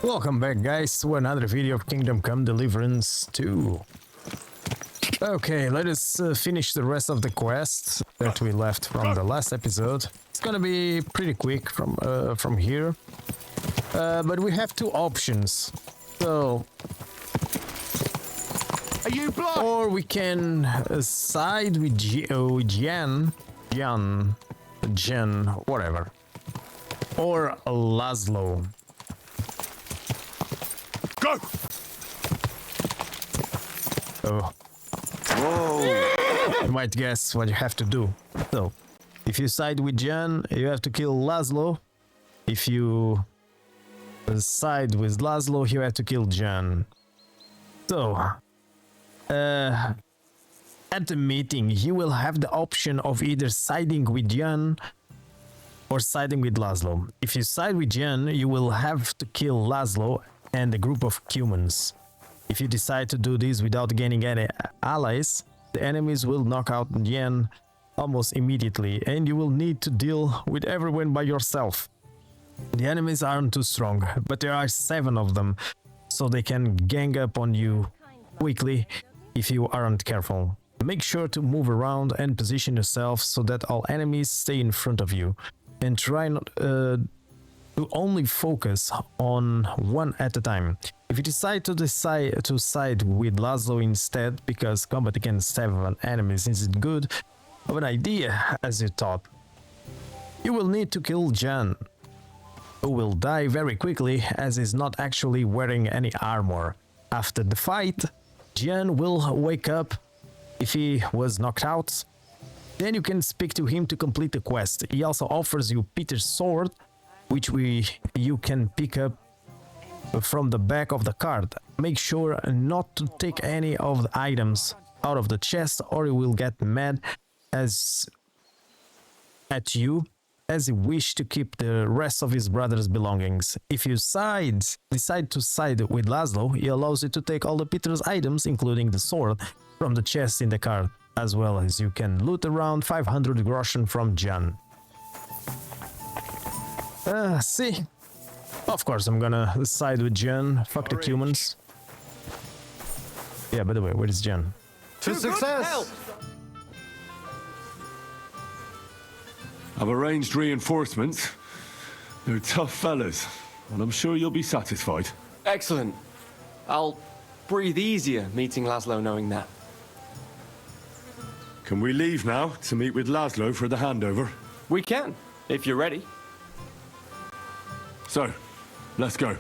Welcome back, guys, to another video of Kingdom Come Deliverance 2. Okay, let us finish the rest of the quest that we left from the last episode. It's gonna be pretty quick from here, but we have two options. So, are you blind? or we can side with Jen, whatever, or Laszlo. Go! Oh. Whoa! You might guess what you have to do. So, if you side with Jen, you have to kill Laszlo. If you side with Laszlo, you have to kill Jen. So, at the meeting, you will have the option of either siding with Jen or siding with Laszlo. If you side with Jen, you will have to kill Laszlo and a group of humans. If you decide to do this without gaining any allies, the enemies will knock out Yen almost immediately, and you will need to deal with everyone by yourself. The enemies aren't too strong, but there are 7 of them, so they can gang up on you quickly if you aren't careful. Make sure to move around and position yourself so that all enemies stay in front of you, and try not to only focus on one at a time. If you decide to side with Laszlo instead, because combat against 7 enemies isn't good of an idea as you thought, you will need to kill Jan, who will die very quickly as he's not actually wearing any armor. After the fight, Jan will wake up if he was knocked out. Then you can speak to him to complete the quest. He also offers you Peter's sword, which you can pick up from the back of the card. Make sure not to take any of the items out of the chest, or he will get mad at you as he wishes to keep the rest of his brother's belongings. If you decide to side with Laszlo, he allows you to take all the Peter's items, including the sword, from the chest in the card, as well as you can loot around 500 groschen from Jan. See? Of course I'm gonna side with Jen. Fuck the humans. Yeah, by the way, where is Jen? To success! I've arranged reinforcements. They're tough fellas, and I'm sure you'll be satisfied. Excellent. I'll breathe easier meeting Laszlo knowing that. Can we leave now to meet with Laszlo for the handover? We can, if you're ready. So, let's go.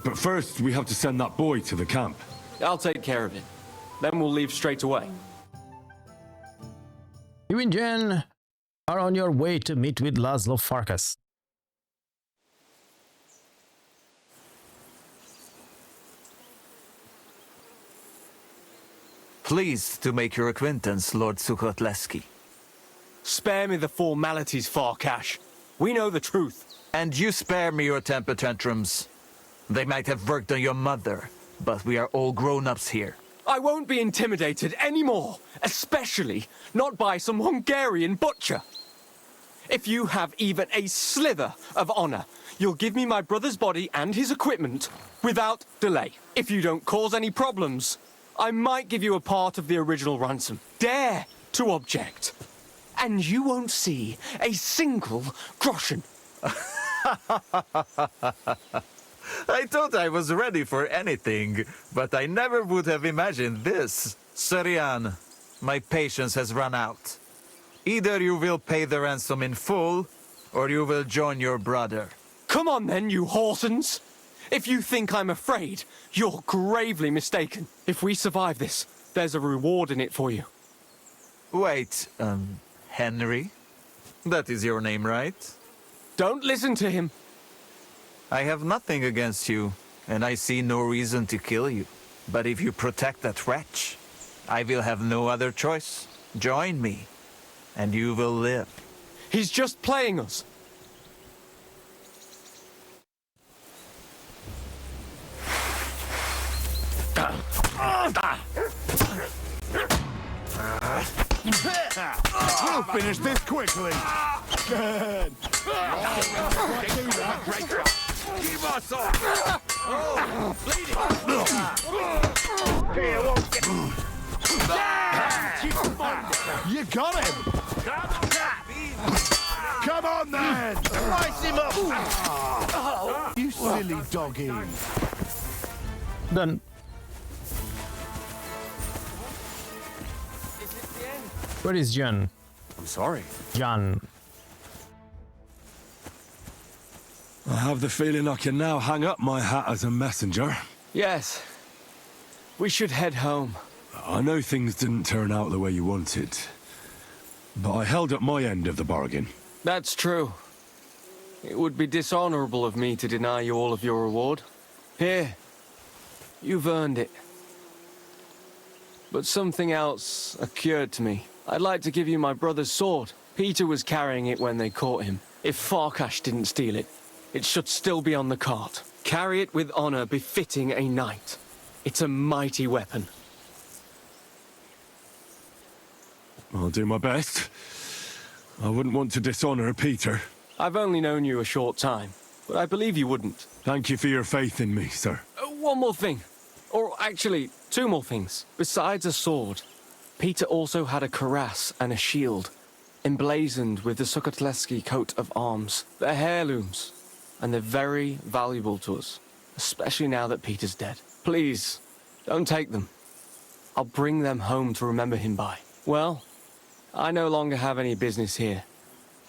But first, we have to send that boy to the camp. I'll take care of it. Then we'll leave straight away. You and Jen are on your way to meet with Laszlo Farkas. Pleased to make your acquaintance, Lord Sukhotleski. Spare me the formalities, Farkash. We know the truth. And you spare me your temper tantrums. They might have worked on your mother, but we are all grown-ups here. I won't be intimidated anymore, especially not by some Hungarian butcher. If you have even a slither of honor, you'll give me my brother's body and his equipment without delay. If you don't cause any problems, I might give you a part of the original ransom. Dare to object, and you won't see a single groschen. I thought I was ready for anything, but I never would have imagined this. Serian, my patience has run out. Either you will pay the ransom in full, or you will join your brother. Come on then, you horsens! If you think I'm afraid, you're gravely mistaken. If we survive this, there's a reward in it for you. Wait, Henry? That is your name, right? Don't listen to him. I have nothing against you, and I see no reason to kill you. But if you protect that wretch, I will have no other choice. Join me, and you will live. He's just playing us. We'll finish this quickly. Good. Keep arse off! You got him! Come on then! Slice him up! You silly doggy! Done. Where is Jan? I'm sorry. Jan. I have the feeling I can now hang up my hat as a messenger. Yes. We should head home. I know things didn't turn out the way you wanted, but I held up my end of the bargain. That's true. It would be dishonorable of me to deny you all of your reward. Here. You've earned it. But something else occurred to me. I'd like to give you my brother's sword. Peter was carrying it when they caught him. If Farkash didn't steal it, it should still be on the cart. Carry it with honor befitting a knight. It's a mighty weapon. I'll do my best. I wouldn't want to dishonor Peter. I've only known you a short time, but I believe you wouldn't. Thank you for your faith in me, sir. One more thing. Or actually, two more things. Besides a sword, Peter also had a cuirass and a shield, emblazoned with the Sukotleski coat of arms. They're heirlooms, and they're very valuable to us, especially now that Peter's dead. Please, don't take them. I'll bring them home to remember him by. Well, I no longer have any business here.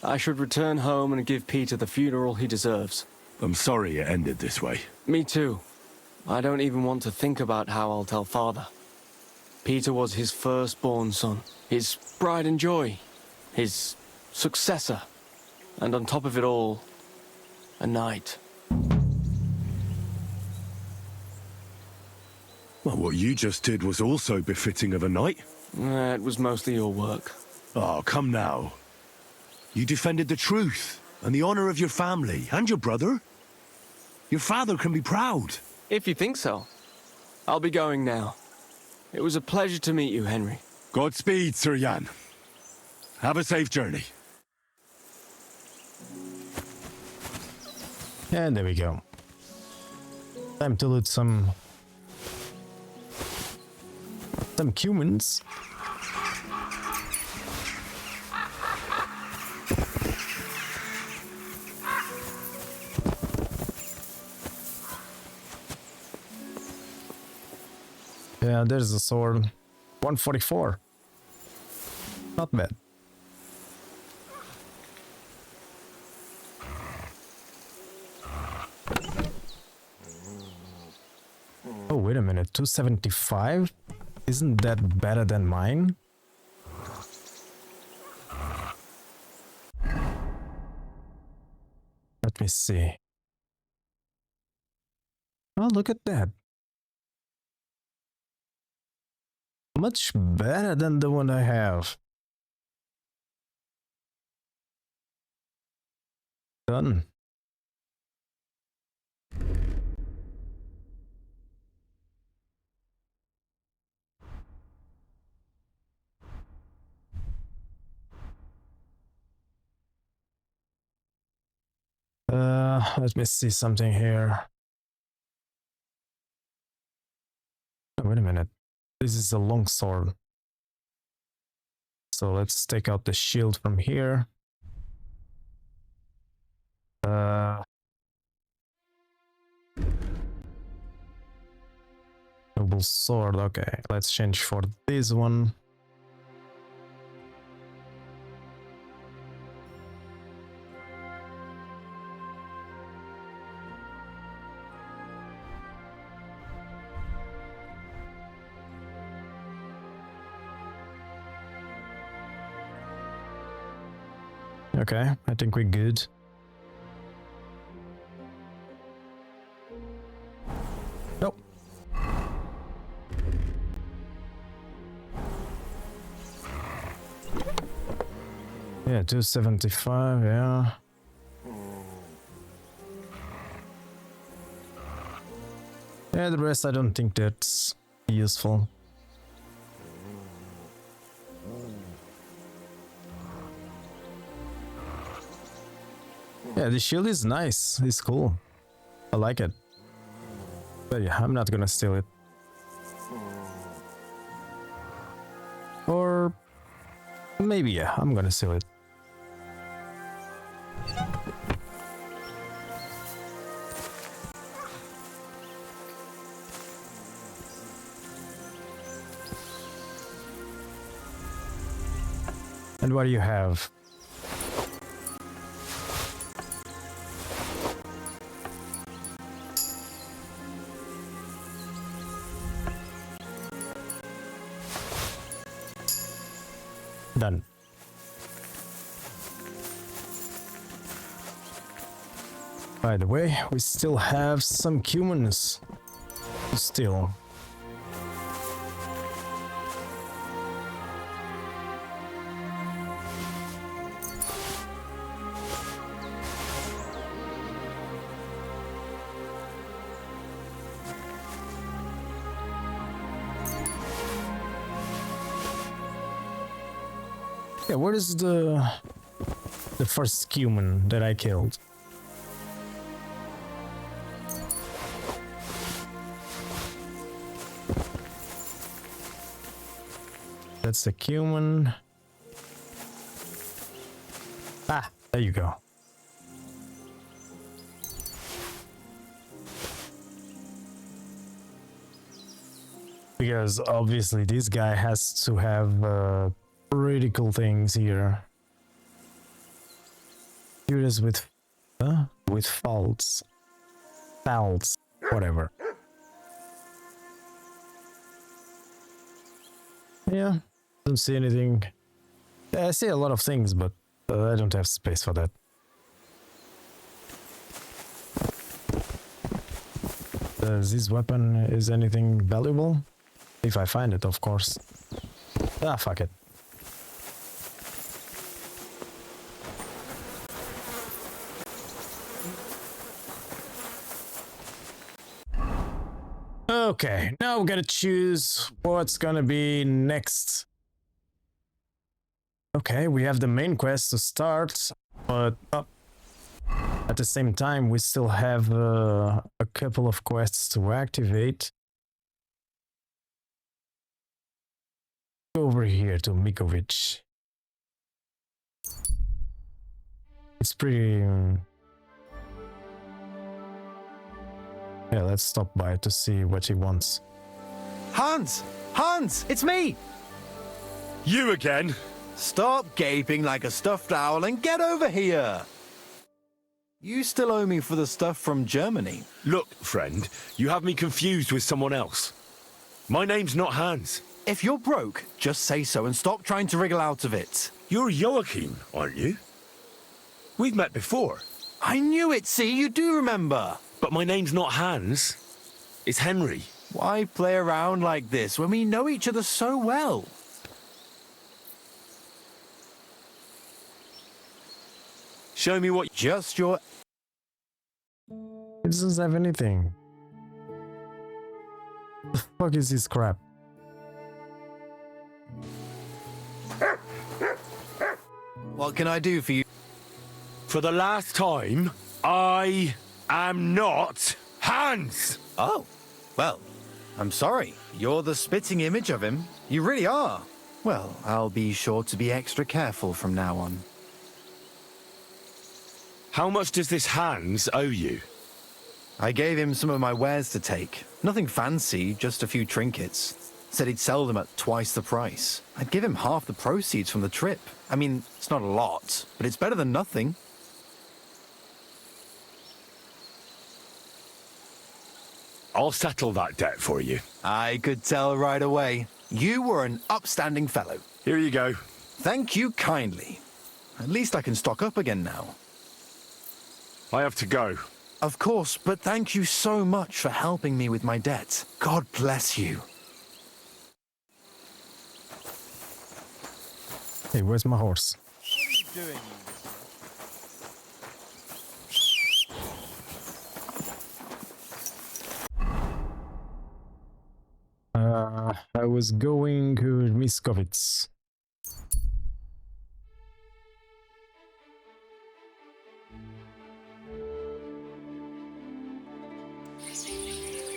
I should return home and give Peter the funeral he deserves. I'm sorry it ended this way. Me too. I don't even want to think about how I'll tell Father. Peter was his firstborn son, his pride and joy, his successor, and on top of it all, a knight. Well, what you just did was also befitting of a knight. It was mostly your work. Oh, come now. You defended the truth and the honor of your family and your brother. Your father can be proud. If you think so. I'll be going now. It was a pleasure to meet you, Henry. Godspeed, Sir Jan. Have a safe journey. And there we go. Time to loot some humans. Yeah, there's a sword. 144. Not bad. Oh, wait a minute. 275? Isn't that better than mine? Let me see. Oh, look at that. Much better than the one I have. Done. Let me see something here. Oh, wait a minute. This is a long sword. So let's take out the shield from here. Noble sword. Okay, let's change for this one. Okay, I think we're good. Nope. Yeah, 275, yeah. Yeah, the rest I don't think that's useful. Yeah, the shield is nice. It's cool. I like it. But yeah, I'm not gonna steal it. Or maybe, yeah, I'm gonna steal it. And what do you have? Done. By the way, we still have some humans to steal. Yeah, where is the first human that I killed? That's the human. Ah, there you go. Because obviously this guy has to have pretty cool things here. Here it is with faults, whatever. Yeah, don't see anything. I see a lot of things, but I don't have space for that. Does this weapon is anything valuable? If I find it, of course. Ah, fuck it. Okay, now we gotta choose what's gonna be next. Okay, we have the main quest to start, but at the same time we still have a couple of quests to activate. Go over here to Mikovic. It's pretty... Yeah, let's stop by to see what he wants. Hans! Hans! It's me! You again? Stop gaping like a stuffed owl and get over here! You still owe me for the stuff from Germany. Look, friend, you have me confused with someone else. My name's not Hans. If you're broke, just say so and stop trying to wriggle out of it. You're Joachim, aren't you? We've met before. I knew it, see? You do remember. But my name's not Hans. It's Henry. Why play around like this when we know each other so well? Show me what... Just your... It doesn't have anything. The fuck is this crap? What can I do for you? For the last time, I am not Hans! Oh, well, I'm sorry. You're the spitting image of him. You really are. Well, I'll be sure to be extra careful from now on. How much does this Hans owe you? I gave him some of my wares to take. Nothing fancy, just a few trinkets. Said he'd sell them at twice the price. I'd give him half the proceeds from the trip. I mean, it's not a lot, but it's better than nothing. I'll settle that debt for you. I could tell right away. You were an upstanding fellow. Here you go. Thank you kindly. At least I can stock up again now. I have to go. Of course, but thank you so much for helping me with my debt. God bless you. Hey, where's my horse? What are you doing? I was going to Miskovitz.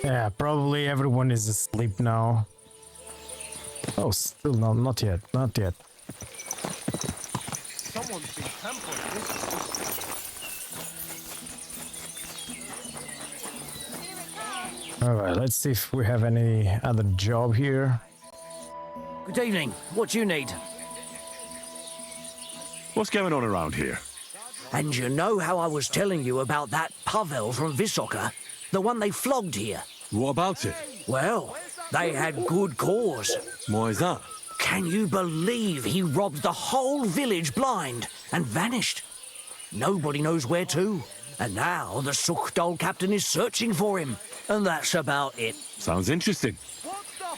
Yeah, probably everyone is asleep now. Oh, still no, not yet, not yet. Someone's been tampering this place. Alright, let's see if we have any other job here. Good evening. What do you need? What's going on around here? And you know how I was telling you about that Pavel from Visoka? The one they flogged here? What about it? Well, they had good cause. Why is that? Can you believe he robbed the whole village blind and vanished? Nobody knows where to. And now the Skoll captain is searching for him. And that's about it. Sounds interesting.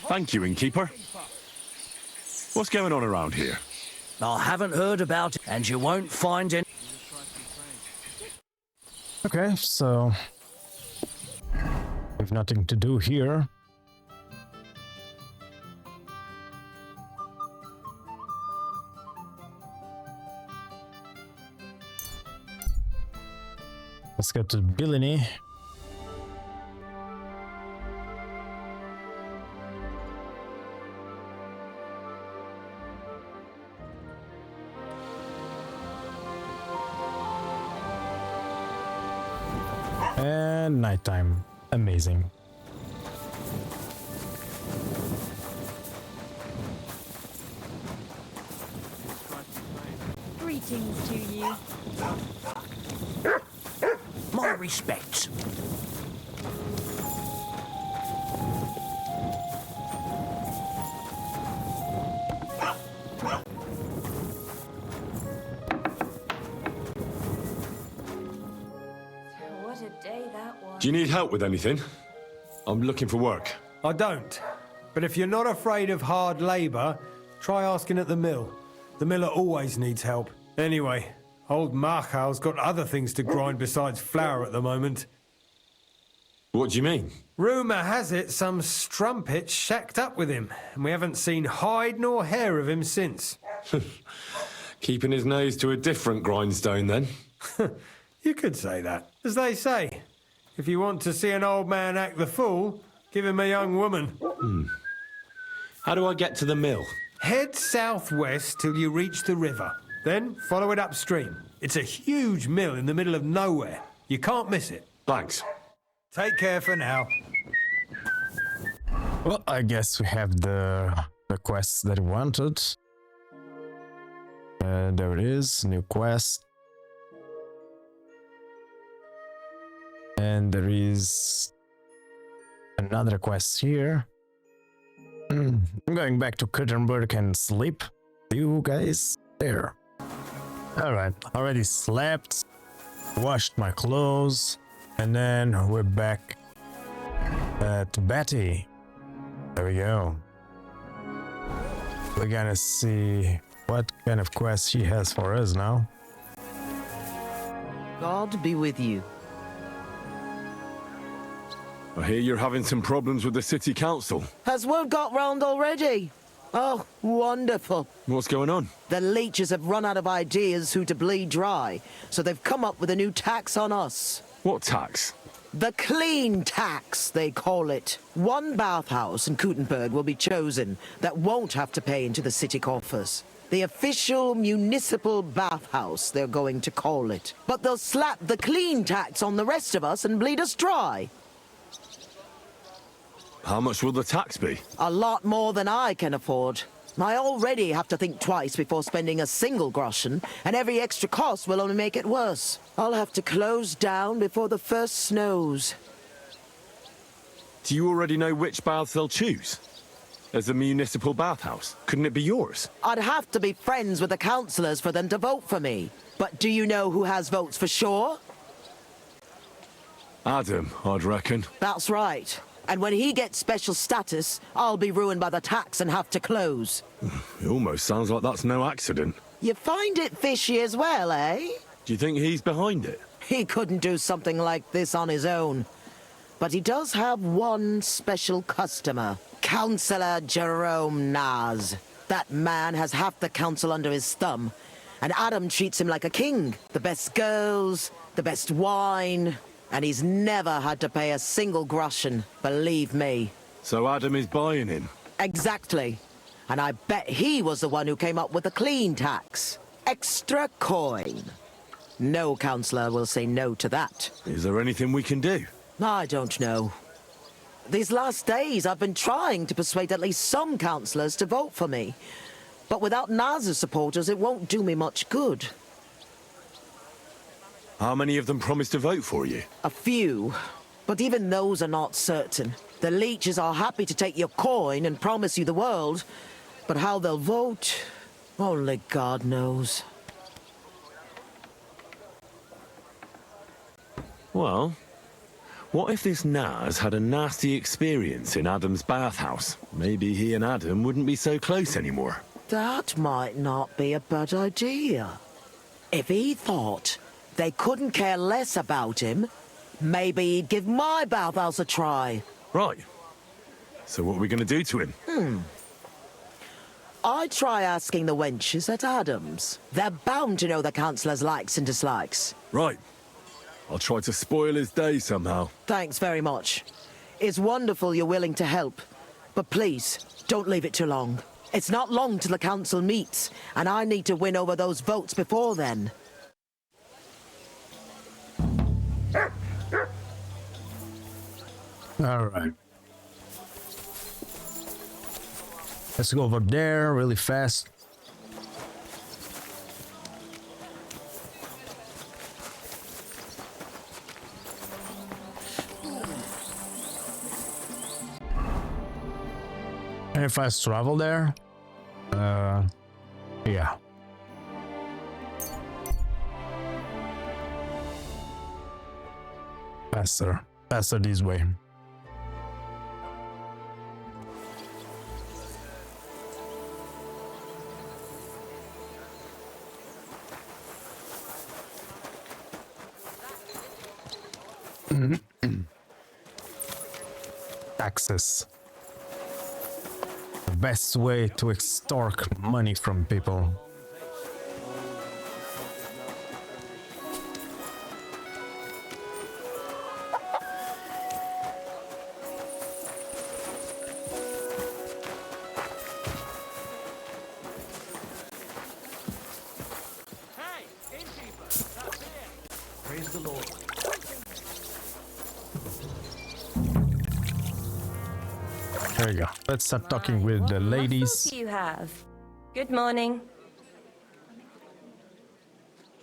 Thank you, innkeeper. What's going on around here? I haven't heard about it, and you won't find any. Okay, so we've nothing to do here. Let's go to Billini. And nighttime. Amazing. Greetings to you. My respects. What a day that was. Do you need help with anything? I'm looking for work. I don't. But if you're not afraid of hard labour, try asking at the mill. The miller always needs help. Anyway, old Markow's got other things to grind besides flour at the moment. What do you mean? Rumour has it some strumpet's shacked up with him, and we haven't seen hide nor hair of him since. Keeping his nose to a different grindstone, then? You could say that. As they say, if you want to see an old man act the fool, give him a young woman. How do I get to the mill? Head southwest till you reach the river. Then follow it upstream. It's a huge mill in the middle of nowhere. You can't miss it. Thanks. Take care for now. Well, I guess we have the quests that we wanted. And there it is, new quest. And there is another quest here. I'm going back to Kuttenberg and sleep. You guys there. Alright, already slept, washed my clothes, and then we're back at Betty. There we go. We're gonna see what kind of quest she has for us now. God be with you. I hear you're having some problems with the city council. Has word got round already? Oh, wonderful. What's going on? The leeches have run out of ideas who to bleed dry, so they've come up with a new tax on us. What tax? The clean tax, they call it. One bathhouse in Kuttenberg will be chosen that won't have to pay into the city coffers. The official municipal bathhouse, they're going to call it. But they'll slap the clean tax on the rest of us and bleed us dry. How much will the tax be? A lot more than I can afford. I already have to think twice before spending a single groschen, and every extra cost will only make it worse. I'll have to close down before the first snows. Do you already know which baths they'll choose? As a municipal bathhouse, couldn't it be yours? I'd have to be friends with the councillors for them to vote for me. But do you know who has votes for sure? Adam, I'd reckon. That's right. And when he gets special status, I'll be ruined by the tax and have to close. It almost sounds like that's no accident. You find it fishy as well, eh? Do you think he's behind it? He couldn't do something like this on his own. But he does have one special customer. Councillor Jerome Naz. That man has half the council under his thumb. And Adam treats him like a king. The best girls, the best wine. And he's never had to pay a single groschen, believe me. So Adam is buying him. Exactly. And I bet he was the one who came up with the clean tax. Extra coin. No councillor will say no to that. Is there anything we can do? I don't know. These last days I've been trying to persuade at least some councillors to vote for me. But without Naz's supporters, it won't do me much good. How many of them promised to vote for you? A few. But even those are not certain. The leeches are happy to take your coin and promise you the world. But how they'll vote, only God knows. Well, what if this Naz had a nasty experience in Adam's bathhouse? Maybe he and Adam wouldn't be so close anymore. That might not be a bad idea. If he thought they couldn't care less about him, maybe he'd give my bathhouse a try. Right. So what are we going to do to him? I'd try asking the wenches at Adams. They're bound to know the councillor's likes and dislikes. Right. I'll try to spoil his day somehow. Thanks very much. It's wonderful you're willing to help. But please, don't leave it too long. It's not long till the council meets, and I need to win over those votes before then. All right. Let's go over there really fast. And fast travel there? Yeah. Faster this way. Taxes. The best way to extort money from people. Praise the Lord. There you go. Let's start talking with the ladies. What do you have? Good morning.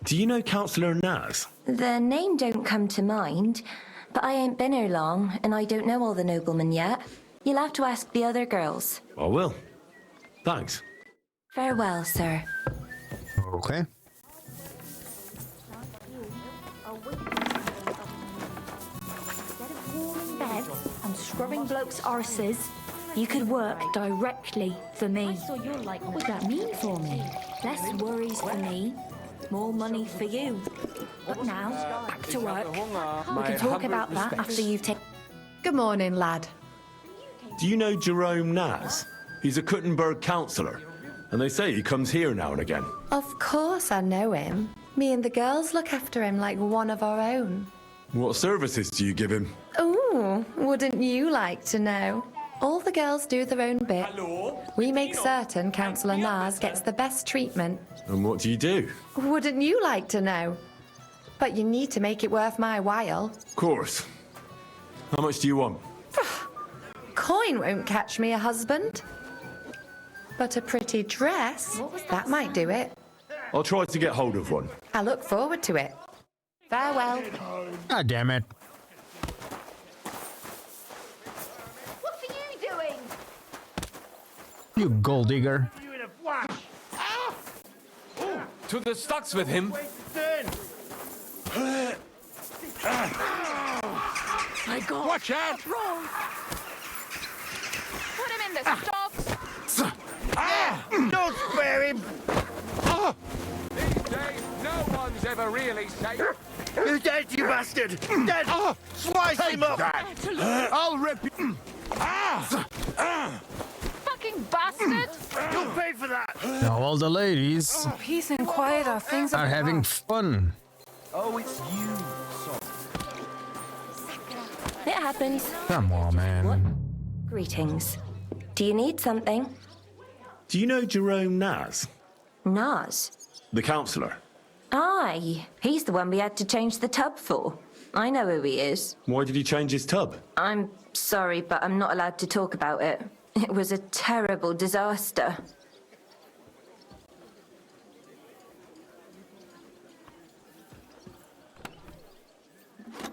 Do you know Councillor Naz? The name don't come to mind, but I ain't been here long, and I don't know all the noblemen yet. You'll have to ask the other girls. I will. Thanks. Farewell, sir. Okay. Bed and scrubbing blokes' arses, you could work directly for me. What would that mean for me? Less worries for me, more money for you. But now, back to work. We can talk about that after you've taken... Good morning, lad. Do you know Jerome Naz? He's a Kuttenberg councillor, and they say he comes here now and again. Of course I know him. Me and the girls look after him like one of our own. What services do you give him? Ooh, wouldn't you like to know? All the girls do their own bit. We make certain Councillor Naz gets the best treatment. And what do you do? Wouldn't you like to know? But you need to make it worth my while. Of course. How much do you want? Coin won't catch me a husband. But a pretty dress, that might do it. I'll try to get hold of one. I look forward to it. Farewell. God damn it. What are you doing? You gold digger. To the stocks with him. My God. Watch out! Put him in the stocks. Don't spare him! These days, no one's ever really safe. He's dead, you bastard! Dead! Slice him up! I'll rip you! Fucking bastard. You'll pay for that! Now all the ladies Peace and quiet are things are having fun. Oh, it's you. It happens. Come on, man. Greetings. Do you need something? Do you know Jerome Naz, Nas? the councillor? Aye. He's the one we had to change the tub for. I know who he is. Why did he change his tub? I'm sorry, but I'm not allowed to talk about it. It was a terrible disaster.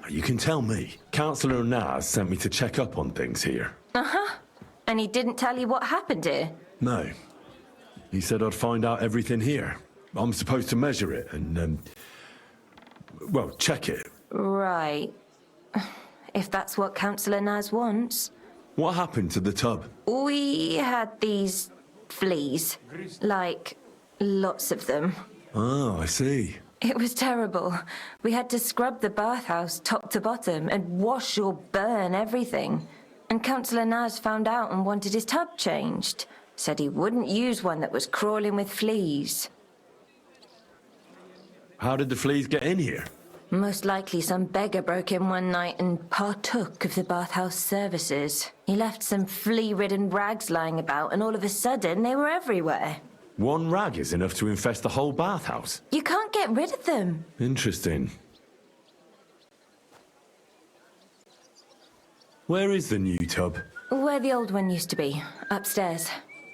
You can tell me. Councillor Naz sent me to check up on things here. Uh-huh. And he didn't tell you what happened here? No. He said I'd find out everything here. I'm supposed to measure it and, well, check it. Right. If that's what Councillor Naz wants. What happened to the tub? We had these fleas. Like, lots of them. Oh, I see. It was terrible. We had to scrub the bathhouse top to bottom and wash or burn everything. And Councillor Naz found out and wanted his tub changed. Said he wouldn't use one that was crawling with fleas. How did the fleas get in here? Most likely some beggar broke in one night and partook of the bathhouse services. He left some flea-ridden rags lying about, and all of a sudden they were everywhere. One rag is enough to infest the whole bathhouse. You can't get rid of them. Interesting. Where is the new tub? Where the old one used to be, upstairs.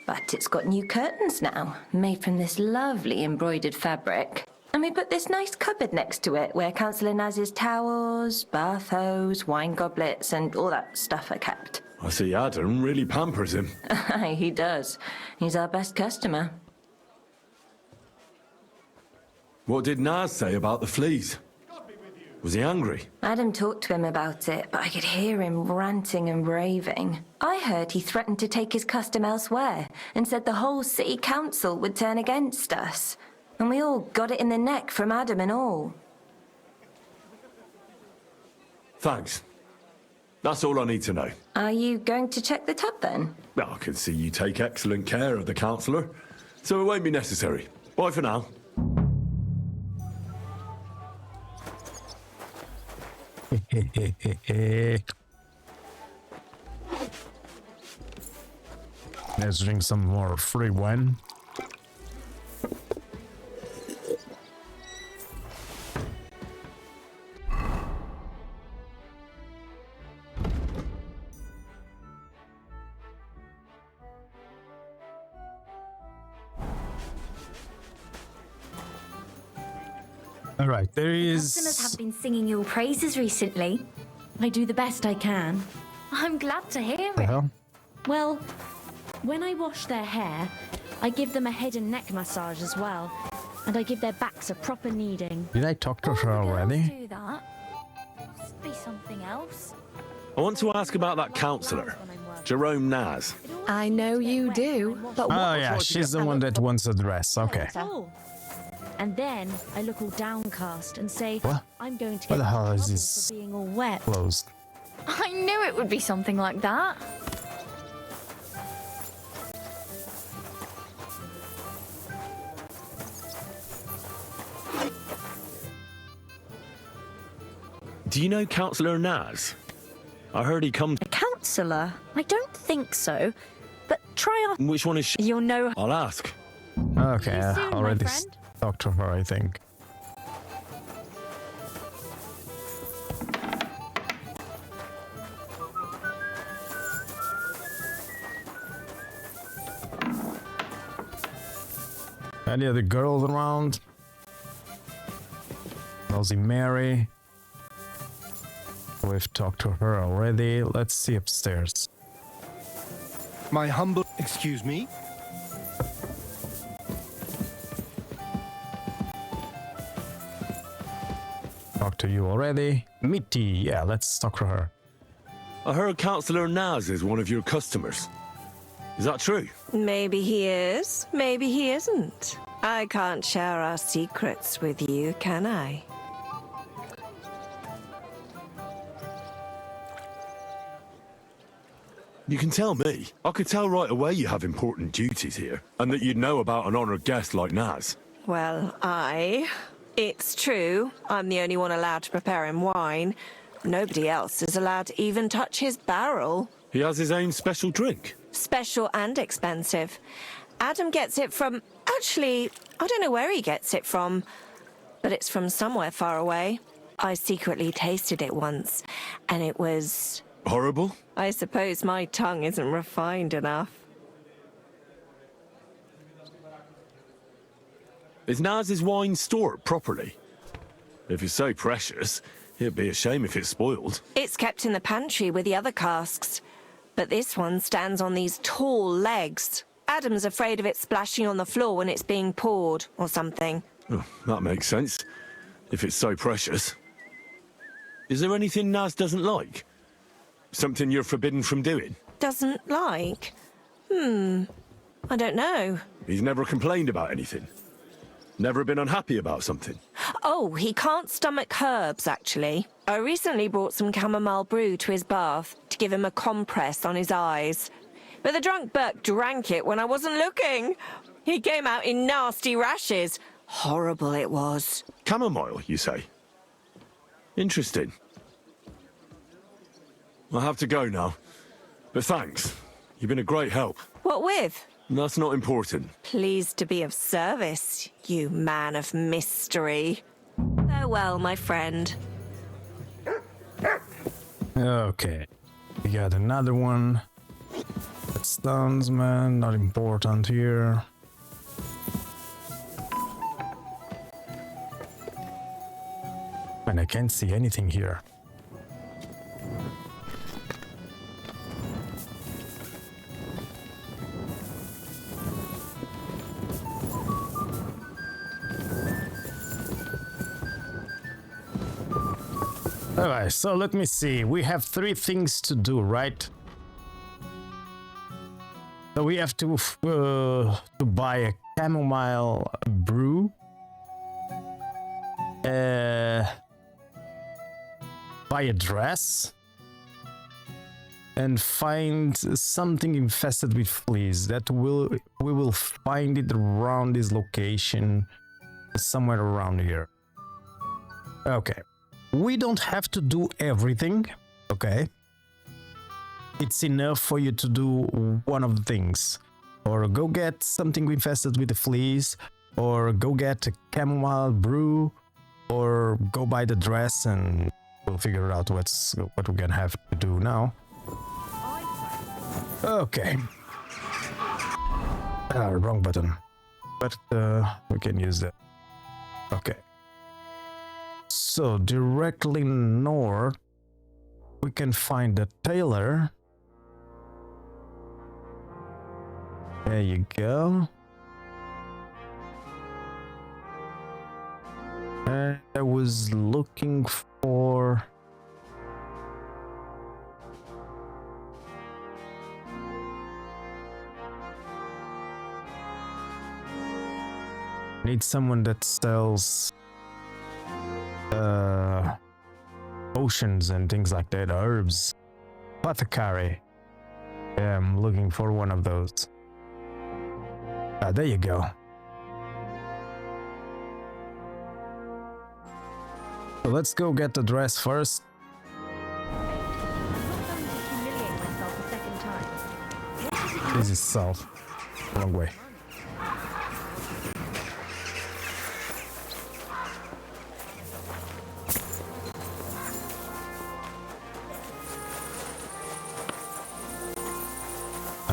But it's got new curtains now, made from this lovely embroidered fabric. And we put this nice cupboard next to it, where Councillor Naz's towels, bath hose, wine goblets, and all that stuff are kept. I see Adam really pampers him. Aye, he does. He's our best customer. What did Naz say about the fleas? Was he angry? Adam talked to him about it, but I could hear him ranting and raving. I heard he threatened to take his custom elsewhere and said the whole city council would turn against us. And we all got it in the neck from Adam and all. Thanks. That's all I need to know. Are you going to check the tub then? I can see you take excellent care of the councillor, so it won't be necessary. Bye for now. Let's drink some more free wine. All right, there is... Customers have been singing your praises recently. I do the best I can. I'm glad to hear The it. hell? Well, when I wash their hair, I give them a head and neck massage as well. And I give their backs a proper kneading. Did I talk to her All the girls already? do that. Must be something else. I want to ask about that councillor, Jerome Naz. I know you do, but Oh yeah, she's the one that wants a dress. Okay. Oh. And then I look all downcast and say, What? I'm going to What get the hell in is trouble this? for being all wet. Closed. I knew it would be something like that. Do you know Councillor Naz? I heard he comes... A counsellor? I don't think so. But try our... Which one is she? You'll know... I'll ask. Okay, See you I soon, my already friend. talked to her, I think. Any other girls around? Nosy Mary. We've talked to her already. Let's see upstairs. My humble... Excuse me? Talked to you already. Mitty, yeah, let's talk to her. I heard Councillor Naz is one of your customers. Is that true? Maybe he is, maybe he isn't. I can't share our secrets with you, can I? You can tell me. I could tell right away you have important duties here, and that you'd know about an honoured guest like Naz. Well, it's true, I'm the only one allowed to prepare him wine. Nobody else is allowed to even touch his barrel. He has his own special drink. Special and expensive. Adam gets it from... Actually, I don't know where he gets it from, but it's from somewhere far away. I secretly tasted it once, and it was... Horrible? I suppose my tongue isn't refined enough. Is Naz's wine stored properly? If it's so precious, it'd be a shame if it's spoiled. It's kept in the pantry with the other casks, but this one stands on these tall legs. Adam's afraid of it splashing on the floor when it's being poured, or something. Oh, that makes sense, if it's so precious. Is there anything Naz doesn't like? Something you're forbidden from doing? Doesn't like? I don't know. He's never complained about anything? Never been unhappy about something? Oh, he can't stomach herbs, actually. I recently brought some chamomile brew to his bath to give him a compress on his eyes. But the drunk Burke drank it when I wasn't looking. He came out in nasty rashes. Horrible it was. Chamomile, you say? Interesting. I'll have to go now. But thanks. You've been a great help. What with? That's not important. Pleased to be of service, you man of mystery. Farewell, my friend. Okay. We got another one. That stones, man. Not important here. And I can't see anything here. Alright, so let me see. We have 3 things to do, right? So we have to buy a chamomile brew. Buy a dress. And find something infested with fleas. That we will find it around this location. Somewhere around here. Okay. We don't have to do everything, okay? It's enough for you to do one of the things. Or go get something infested with the fleas, or go get a chamomile brew, or go buy the dress, and we'll figure out what we're gonna have to do now. Okay. Wrong button. But we can use that. Okay. So directly north, we can find the tailor. There you go. And I was looking for... Need someone that sells potions and things like that, herbs. Apothecary. Yeah, I'm looking for one of those. Ah, there you go. So let's go get the dress first. This is south. Wrong way.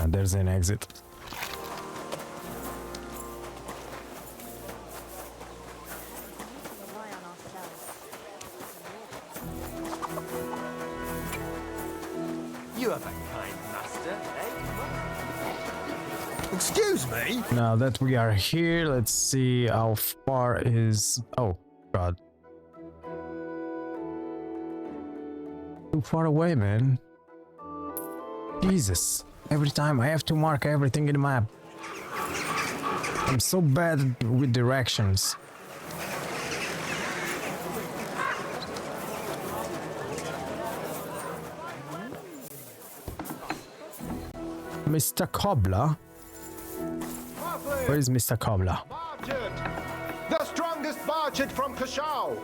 There's an exit. You have a kind master, eh? Excuse me? Now that we are here, let's see how far is... Oh, God. Too far away, man. Jesus. Every time I have to mark everything in the map. I'm so bad with directions. Mr. Cobbler? Where is Mr. Cobbler? The strongest Barchett from Kashau.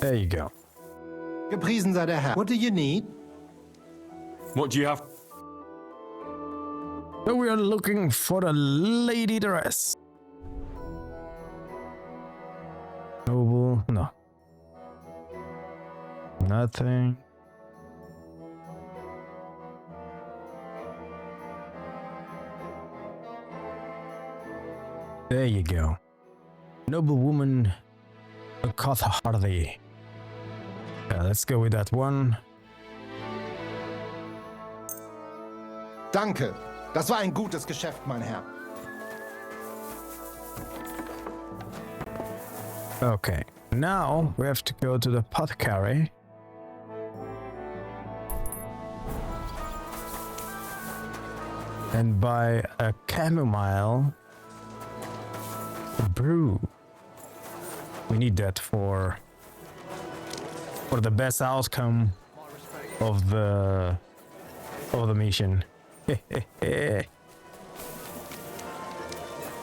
There you go. Gepriesen sei der Herr. What do you need? What do you have? So we are looking for a lady dress. Noble, no. Nothing. There you go. Noble woman, Hardy. Yeah, let's go with that one. Danke. Das war ein gutes Geschäft, mein Herr. Okay, now we have to go to the apothecary. And buy a chamomile brew. We need that for the best outcome of the mission.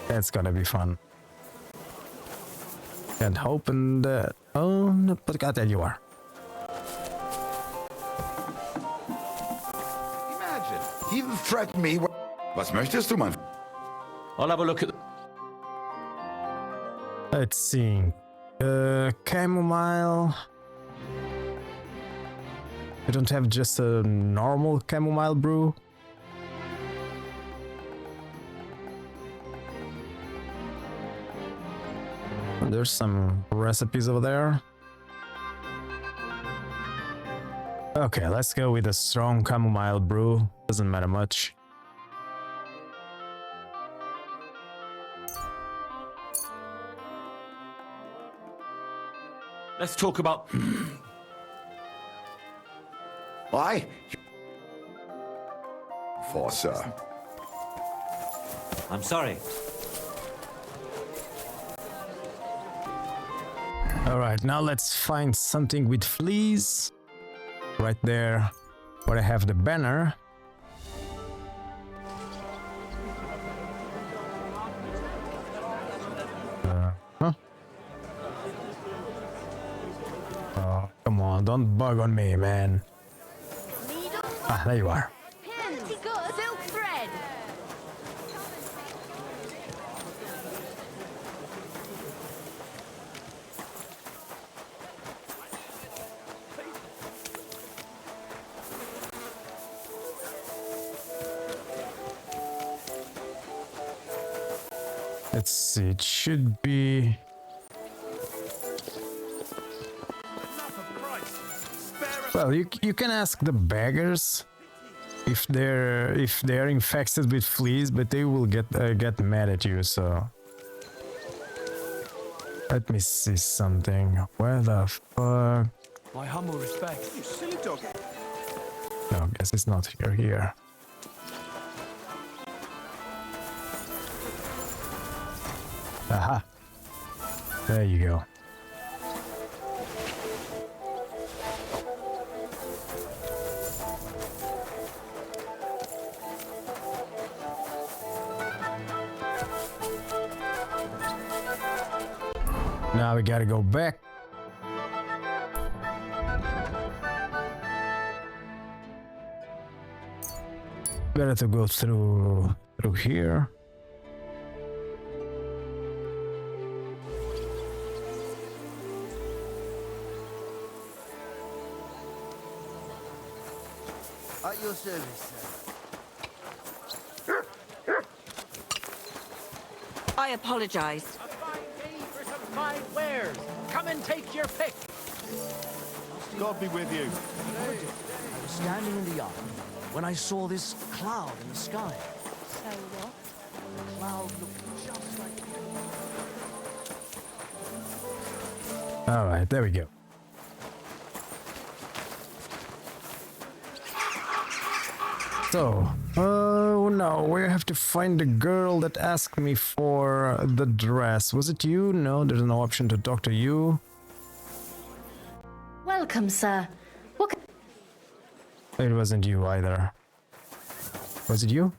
That's gonna be fun. And hoping that but God, there you are. Imagine, he threatened me. Was möchtest du, Mann? I'll have a look at. Let's see. Chamomile. I don't have just a normal chamomile brew. There's some recipes over there. Okay, let's go with a strong chamomile brew. Doesn't matter much. Let's talk about. Why? For, sir. I'm sorry. Alright, now let's find something with fleas. Right there, where I have the banner. Huh? Oh, come on, don't bug on me, man. Ah, there you are. Silk thread. Let's see, it should be... Well, you can ask the beggars if they're infected with fleas, but they will get mad at you. So let me see something. Where the fuck? My humble respect. You silly dog. No, guess it's not here. Aha. There you go. Now we gotta go back. Better to go through here. At your service, sir. I apologize. Fine wares. Come and take your pick. God be with you. I was standing in the yard when I saw this cloud in the sky. So what? The cloud looked just like... All right, there we go. So, oh no, we have to find the girl that asked me for the dress. Was it you? No, there's no option to talk to you. Welcome, sir. What It wasn't you either. Was it you?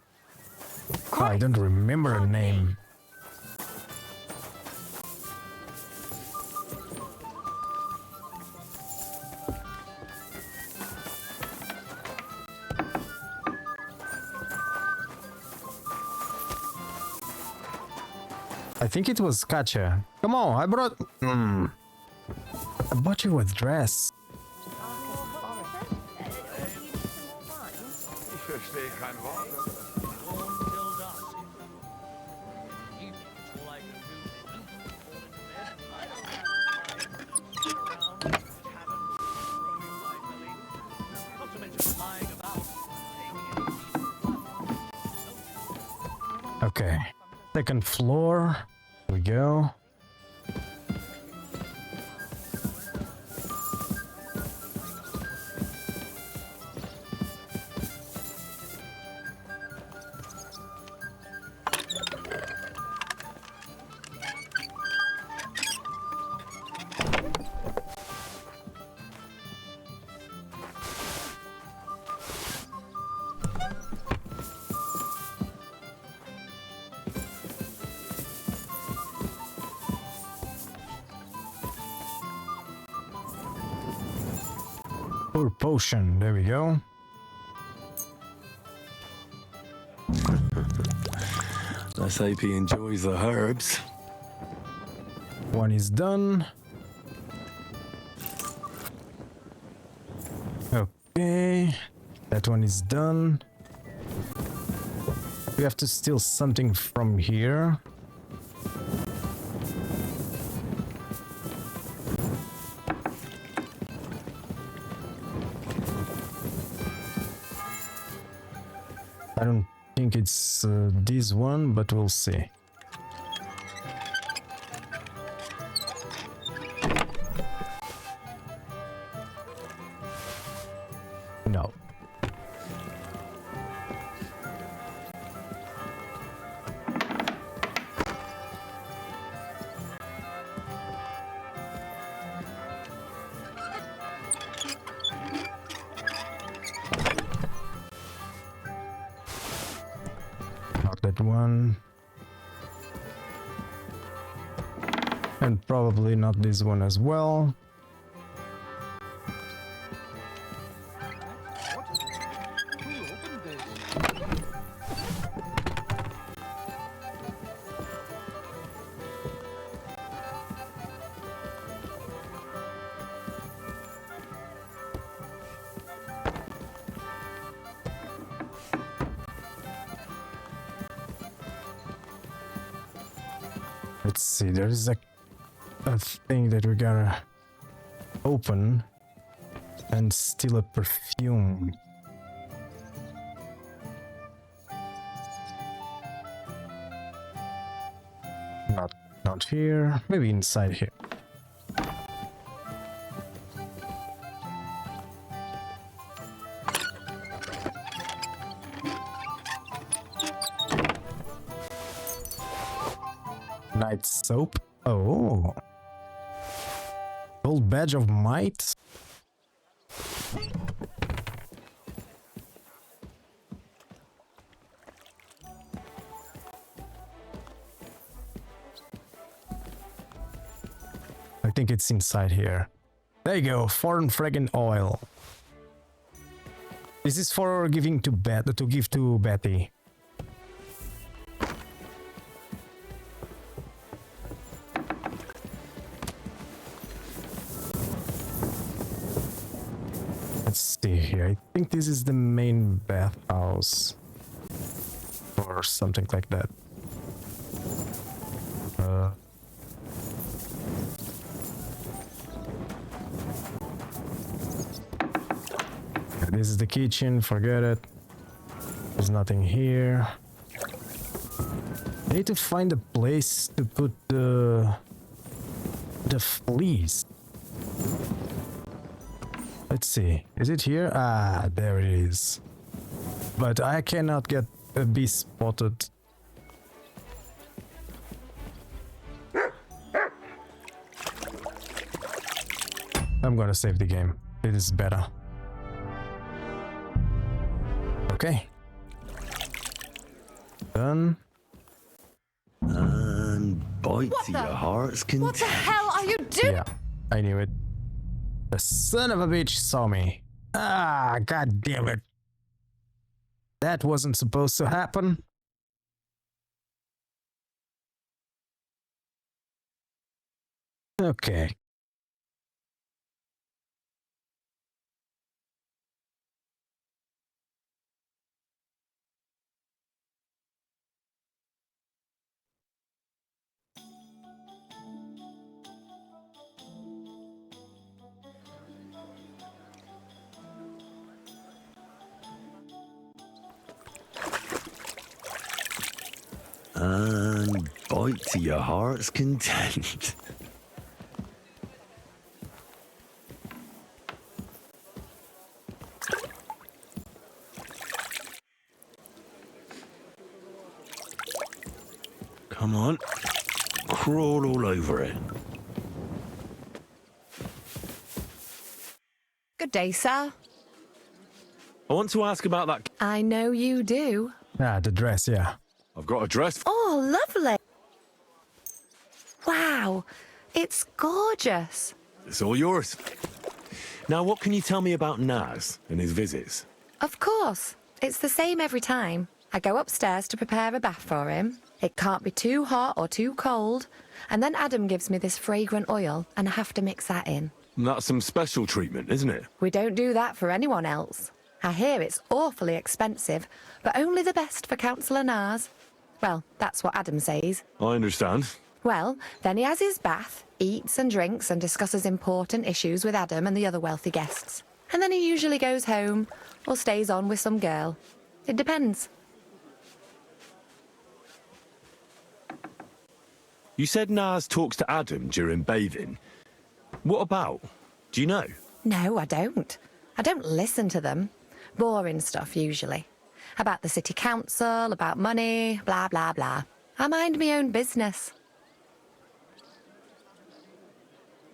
Oh, I don't remember her name. I think it was Katja. Come on, I brought... I bought you a dress. Ich verstehe kein Wort. Okay, second floor. Here we go. Potion, there we go. Let's hope he enjoys the herbs. One is done. Okay, that one is done. We have to steal something from here. I don't think it's this one, but we'll see. No. That one, and probably not this one as well. Let's see, there is a thing that we gotta open and steal a perfume. Not here, maybe inside here. Night soap. Oh. Gold badge of might. I think it's inside here. There you go, foreign fragrant oil. This is for giving to give to Betty. Let's see here. I think this is the main bathhouse or something like that. This is the kitchen, forget it. There's nothing here. I need to find a place to put the fleece. Let's see, is it here? Ah, there it is. But I cannot get a bee spotted. I'm gonna save the game. It is better. Okay. Done. And bite to your heart's content. What the hell are you doing? Yeah, I knew it. The son of a bitch saw me. Ah, god damn it. That wasn't supposed to happen. Okay. And bite to your heart's content. Come on. Crawl all over it. Good day, sir. I want to ask about that. I know you do. Ah, the dress, yeah. I've got a dress. Oh, lovely. Wow, it's gorgeous. It's all yours. Now, what can you tell me about Naz and his visits? Of course. It's the same every time. I go upstairs to prepare a bath for him. It can't be too hot or too cold. And then Adam gives me this fragrant oil, and I have to mix that in. That's some special treatment, isn't it? We don't do that for anyone else. I hear it's awfully expensive, but only the best for Councillor Naz. Well, that's what Adam says. I understand. Well, then he has his bath, eats and drinks and discusses important issues with Adam and the other wealthy guests. And then he usually goes home or stays on with some girl. It depends. You said Naz talks to Adam during bathing. What about? Do you know? No, I don't. I don't listen to them. Boring stuff, usually. About the city council, about money, blah, blah, blah. I mind my own business.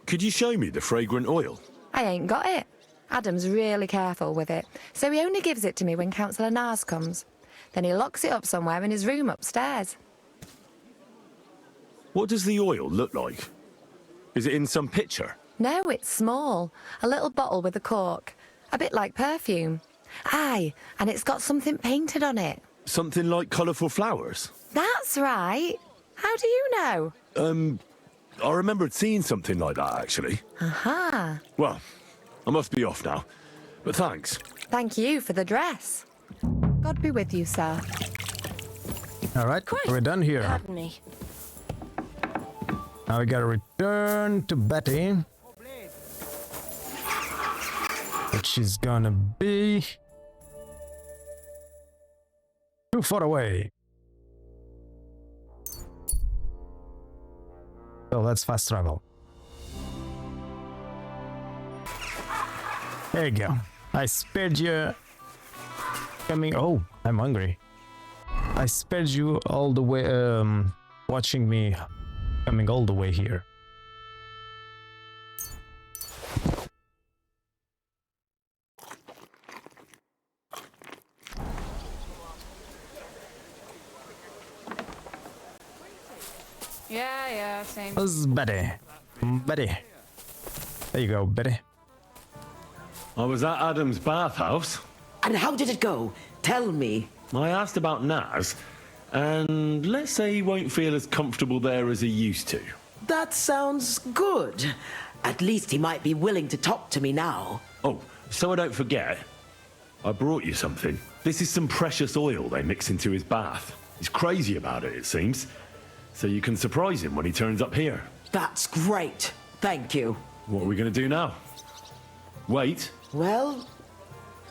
Could you show me the fragrant oil? I ain't got it. Adam's really careful with it, so he only gives it to me when Councillor Naz comes. Then he locks it up somewhere in his room upstairs. What does the oil look like? Is it in some picture? No, it's small. A little bottle with a cork. A bit like perfume. Aye, and it's got something painted on it. Something like colourful flowers? That's right. How do you know? I remembered seeing something like that, actually. Aha. Well, I must be off now. But thanks. Thank you for the dress. God be with you, sir. All right, we're done here. Pardon me. Now we gotta return to Betty. Which is gonna be too far away. So let's fast travel. There you go. I spared you coming. Oh, I'm hungry. I spared you all the way, watching me coming all the way here. Yeah, same. This is Betty. Betty. There you go, Betty. I was at Adam's bathhouse. And how did it go? Tell me. I asked about Naz, and let's say he won't feel as comfortable there as he used to. That sounds good. At least he might be willing to talk to me now. Oh, so I don't forget, I brought you something. This is some precious oil they mix into his bath. He's crazy about it, it seems. So you can surprise him when he turns up here. That's great. Thank you. What are we going to do now? Wait. Well,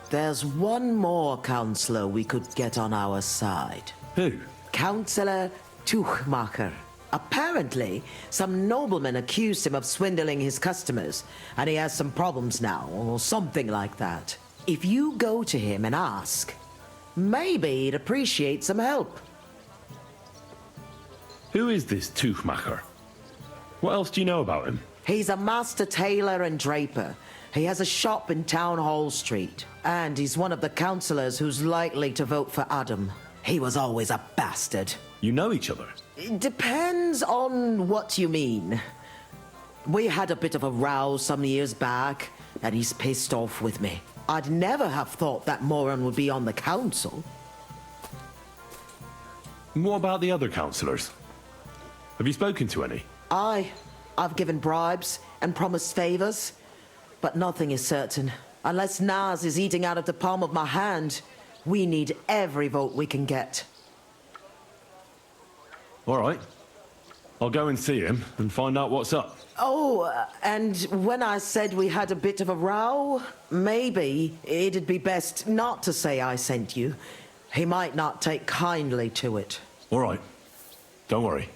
there's one more councillor we could get on our side. Who? Councillor Tuchmacher. Apparently, some nobleman accused him of swindling his customers, and he has some problems now, or something like that. If you go to him and ask, maybe he'd appreciate some help. Who is this Tuchmacher? What else do you know about him? He's a master tailor and draper. He has a shop in Town Hall Street. And he's one of the councillors who's likely to vote for Adam. He was always a bastard. You know each other? It depends on what you mean. We had a bit of a row some years back, and he's pissed off with me. I'd never have thought that moron would be on the council. What about the other councillors? Have you spoken to any? Aye. I've given bribes and promised favors, but nothing is certain. Unless Naz is eating out of the palm of my hand, we need every vote we can get. All right. I'll go and see him and find out what's up. Oh, and when I said we had a bit of a row, maybe it'd be best not to say I sent you. He might not take kindly to it. All right. Don't worry.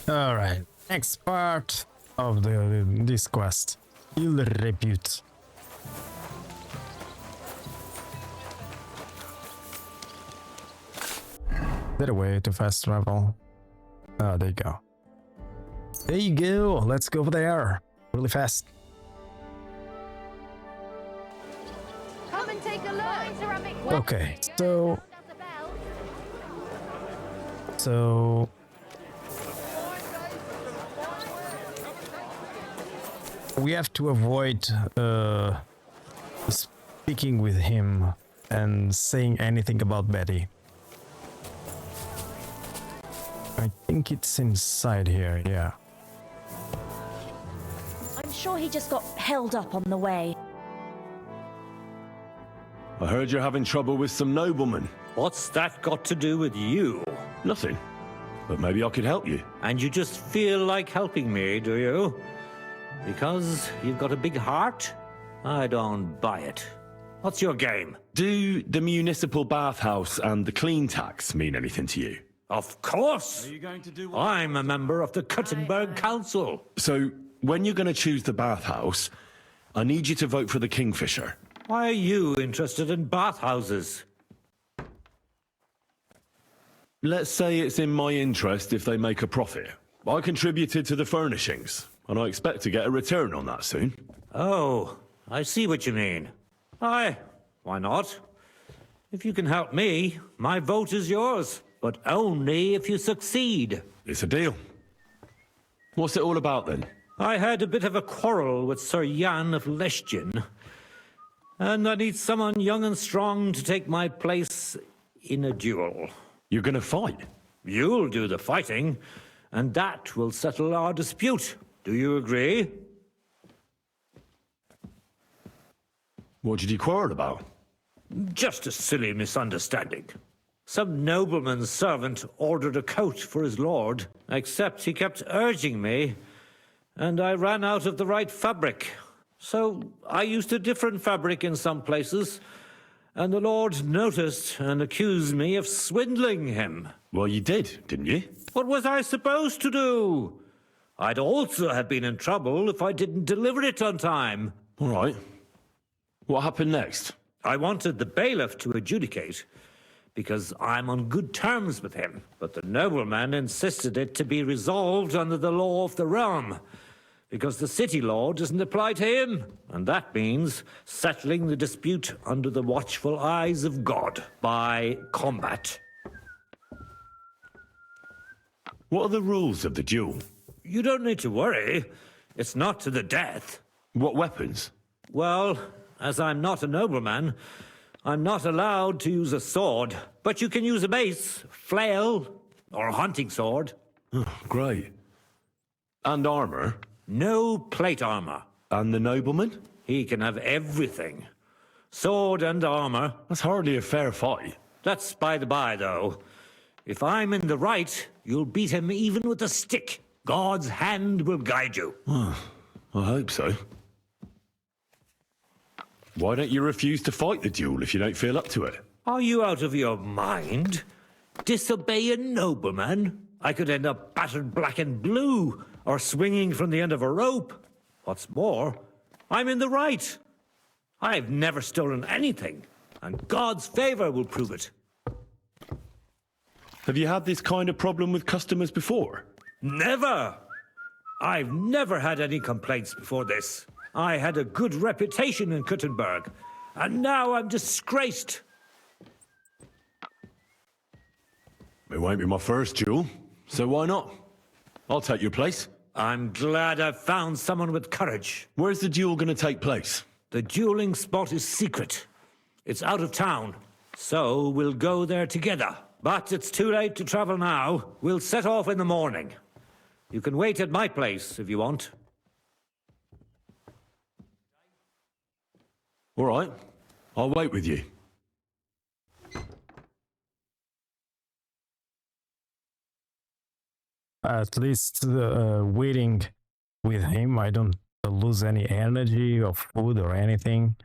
All right. Next part of this quest. Il Repute. Is there a way to fast travel? Oh, there you go. There you go. Let's go over there. Really fast. Come and take a look. Okay, so we have to avoid speaking with him and saying anything about Betty. I think it's inside here, yeah. I'm sure he just got held up on the way. I heard you're having trouble with some noblemen. What's that got to do with you? Nothing. But maybe I could help you. And you just feel like helping me, do you? Because you've got a big heart? I don't buy it. What's your game? Do the municipal bathhouse and the clean tax mean anything to you? Of course! Are you going to do I'm a member of the Kuttenberg Council. So, when you're going to choose the bathhouse, I need you to vote for the Kingfisher. Why are you interested in bathhouses? Let's say it's in my interest if they make a profit. I contributed to the furnishings, and I expect to get a return on that soon. Oh, I see what you mean. Aye, why not? If you can help me, my vote is yours. But only if you succeed. It's a deal. What's it all about, then? I had a bit of a quarrel with Sir Jan of Leschin, and I need someone young and strong to take my place in a duel. You're gonna fight? You'll do the fighting, and that will settle our dispute. Do you agree? What did you quarrel about? Just a silly misunderstanding. Some nobleman's servant ordered a coat for his lord, except he kept urging me, and I ran out of the right fabric. So I used a different fabric in some places, and the lord noticed and accused me of swindling him. Well, you did, didn't you? What was I supposed to do? I'd also have been in trouble if I didn't deliver it on time. All right. What happened next? I wanted the bailiff to adjudicate, because I'm on good terms with him. But the nobleman insisted it to be resolved under the law of the realm, because the city law doesn't apply to him. And that means settling the dispute under the watchful eyes of God, by combat. What are the rules of the duel? You don't need to worry. It's not to the death. What weapons? Well, as I'm not a nobleman, I'm not allowed to use a sword, but you can use a mace, flail, or a hunting sword. Oh, great. And armor? No plate armor. And the nobleman? He can have everything. Sword and armor. That's hardly a fair fight. That's by the by, though. If I'm in the right, you'll beat him even with a stick. God's hand will guide you. I hope so. Why don't you refuse to fight the duel if you don't feel up to it? Are you out of your mind? Disobey a nobleman? I could end up battered black and blue, or swinging from the end of a rope. What's more, I'm in the right. I've never stolen anything, and God's favor will prove it. Have you had this kind of problem with customers before? Never! I've never had any complaints before this. I had a good reputation in Kuttenberg, and now I'm disgraced. It won't be my first duel, so why not? I'll take your place. I'm glad I've found someone with courage. Where's the duel going to take place? The dueling spot is secret. It's out of town, so we'll go there together. But it's too late to travel now. We'll set off in the morning. You can wait at my place if you want. All right. I'll wait with you. At least waiting with him, I don't lose any energy or food or anything.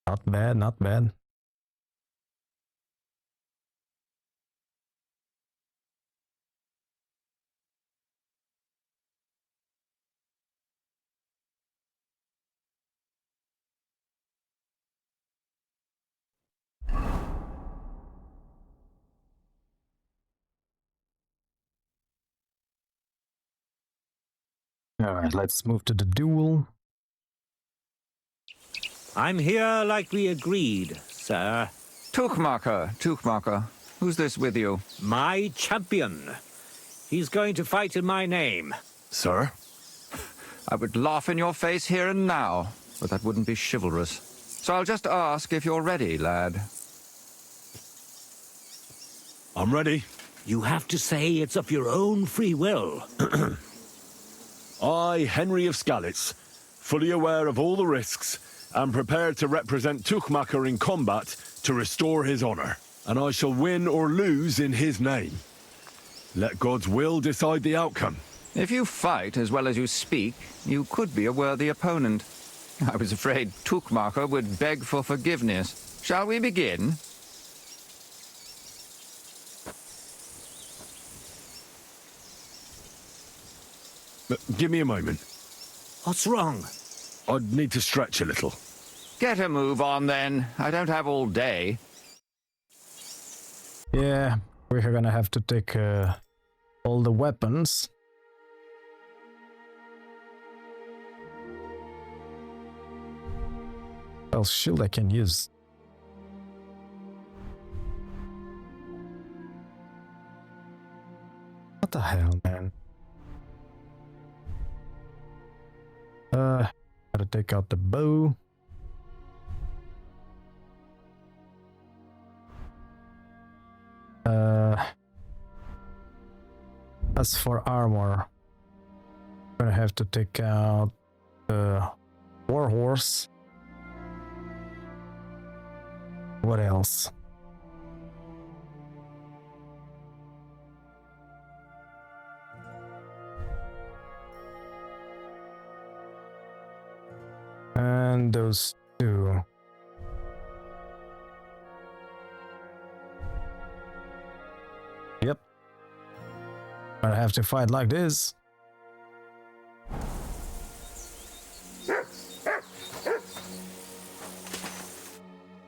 Not bad, not bad. All right, let's move to the duel. I'm here like we agreed, sir. Tuchmacher. Who's this with you? My champion. He's going to fight in my name. Sir? I would laugh in your face here and now, but that wouldn't be chivalrous. So I'll just ask if you're ready, lad. I'm ready. You have to say it's of your own free will. I, Henry of Skalitz, fully aware of all the risks, am prepared to represent Tuchmacher in combat to restore his honor, and I shall win or lose in his name. Let God's will decide the outcome. If you fight as well as you speak, you could be a worthy opponent. I was afraid Tuchmacher would beg for forgiveness. Shall we begin? Give me a moment. What's wrong? I'd need to stretch a little. Get a move on, then. I don't have all day. Yeah, we're gonna have to take all the weapons. Well, shield I can use. What the hell, man? Gotta take out the bow. As for armor, I'm gonna have to take out the warhorse. What else? And those two. Yep. I have to fight like this.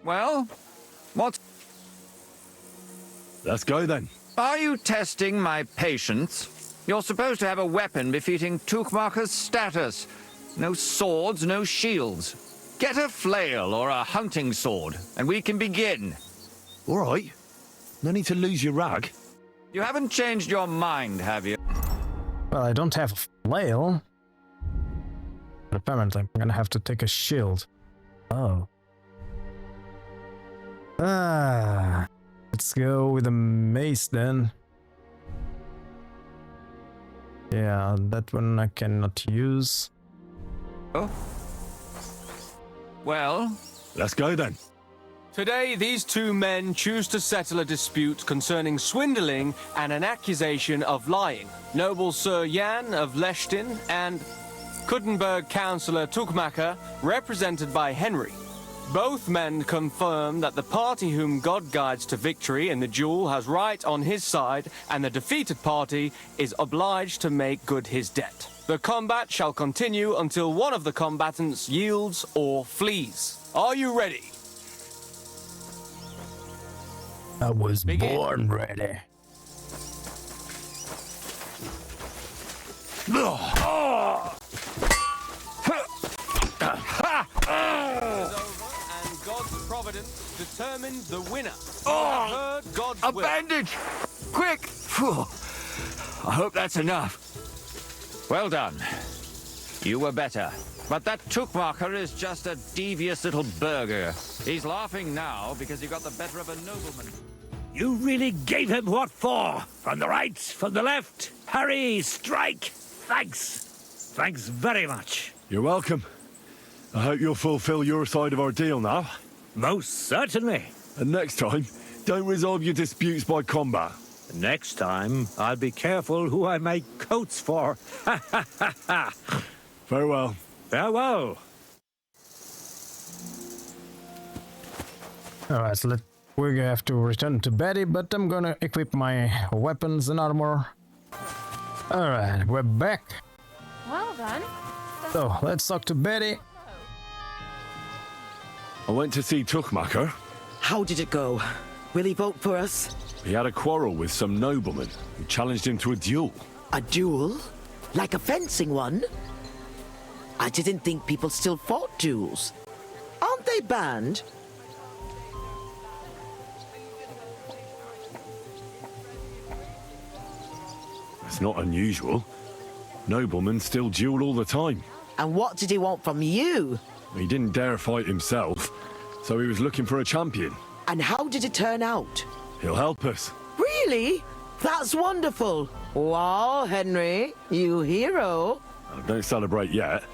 Well, what's... Let's go then. Are you testing my patience? You're supposed to have a weapon befitting Tuchmacher's status. No swords, no shields. Get a flail or a hunting sword, and we can begin. All right. No need to lose your rag. You haven't changed your mind, have you? Well, I don't have a flail. But apparently I'm gonna have to take a shield. Oh. Let's go with a mace then. Yeah, that one I cannot use. Oh. Well, let's go then. Today, these two men choose to settle a dispute concerning swindling and an accusation of lying. Noble Sir Jan of Lechtin and Kuttenberg Councillor Tuchmacher, represented by Henry. Both men confirm that the party whom God guides to victory in the duel has right on his side, and the defeated party is obliged to make good his debt. The combat shall continue until one of the combatants yields or flees. Are you ready? I was born ready. And God's providence determined the winner. Oh, Heard God's a will. bandage! Quick! Phew. I hope that's enough. Well done. You were better. But that Tuchmacher is just a devious little burger. He's laughing now because he got the better of a nobleman. You really gave him what for? From the right, from the left? Parry, strike! Thanks. Thanks very much. You're welcome. I hope you'll fulfill your side of our deal now. Most certainly. And next time, don't resolve your disputes by combat. Next time, I'll be careful who I make coats for. Ha ha ha ha! Farewell. Farewell. Alright, so we're gonna have to return to Betty, but I'm gonna equip my weapons and armor. Alright, we're back. Well done. So, let's talk to Betty. I went to see Tuchmacher. How did it go? Will he vote for us? He had a quarrel with some nobleman who challenged him to a duel. A duel? Like a fencing one? I didn't think people still fought duels. Aren't they banned? It's not unusual. Noblemen still duel all the time. And what did he want from you? He didn't dare fight himself, so he was looking for a champion. And how did it turn out? He'll help us. Really? That's wonderful. Wow, Henry, you hero. Don't celebrate yet.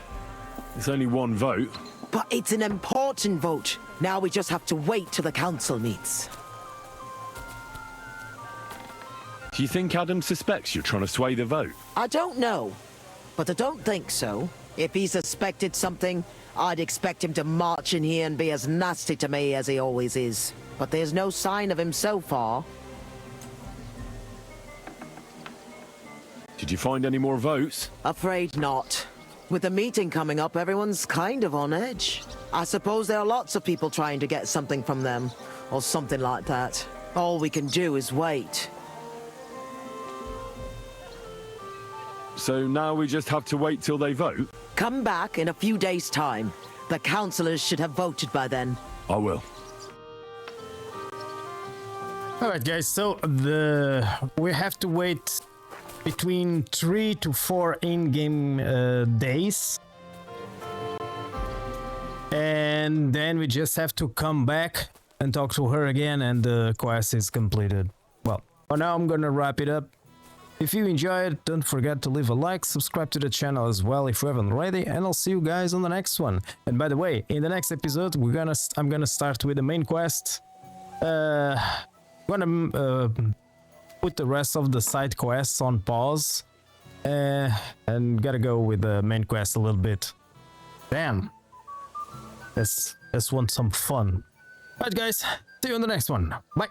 It's only one vote. But it's an important vote. Now we just have to wait till the council meets. Do you think Adam suspects you're trying to sway the vote? I don't know, but I don't think so. If he suspected something, I'd expect him to march in here and be as nasty to me as he always is. But there's no sign of him so far. Did you find any more votes? Afraid not. With the meeting coming up, everyone's kind of on edge. I suppose there are lots of people trying to get something from them, or something like that. All we can do is wait. So now we just have to wait till they vote? Come back in a few days' time. The councillors should have voted by then. I will. Alright guys, so we have to wait between 3 to 4 in-game days. And then we just have to come back and talk to her again and the quest is completed. Well, for now I'm gonna wrap it up. If you enjoyed, don't forget to leave a like, subscribe to the channel as well if you haven't already, and I'll see you guys on the next one. And by the way, in the next episode, I'm gonna start with the main quest. Gonna put the rest of the side quests on pause, and gotta go with the main quest a little bit. Damn, let's want some fun. Alright guys, see you on the next one. Bye.